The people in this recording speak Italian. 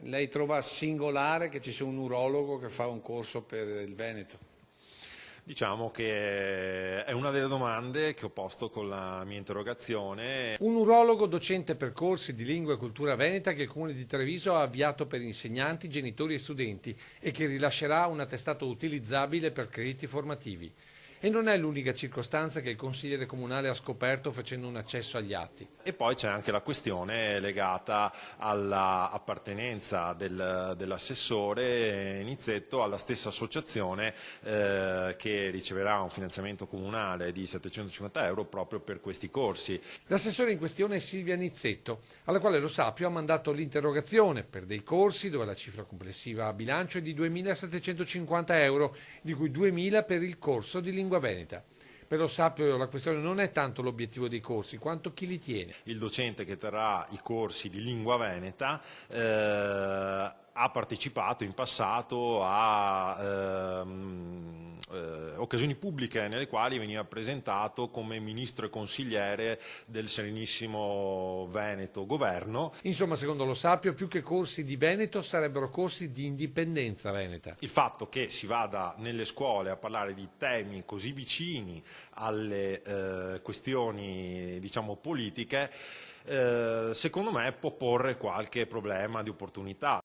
Lei trova singolare che ci sia un urologo che fa un corso per il Veneto? Diciamo che è una delle domande che ho posto con la mia interrogazione. Un urologo docente per corsi di lingua e cultura veneta che il Comune di Treviso ha avviato per insegnanti, genitori e studenti e che rilascerà un attestato utilizzabile per crediti formativi. E non è l'unica circostanza che il consigliere comunale ha scoperto facendo un accesso agli atti. E poi c'è anche la questione legata all'appartenenza dell'assessore Nizzetto alla stessa associazione che riceverà un finanziamento comunale di 750 euro proprio per questi corsi. L'assessore in questione è Silvia Nizzetto, alla quale lo Sapio ha mandato l'interrogazione per dei corsi dove la cifra complessiva a bilancio è di 2.750 euro, di cui 2.000 per il corso di lingua veneta. Per lo Sapio la questione non è tanto l'obiettivo dei corsi, quanto chi li tiene. Il docente che terrà i corsi di lingua veneta ha partecipato in passato a occasioni pubbliche nelle quali veniva presentato come ministro e consigliere del Serenissimo Veneto Governo. Insomma, secondo lo Sapio, più che corsi di Veneto sarebbero corsi di indipendenza veneta. Il fatto che si vada nelle scuole a parlare di temi così vicini alle questioni, diciamo, politiche, secondo me può porre qualche problema di opportunità.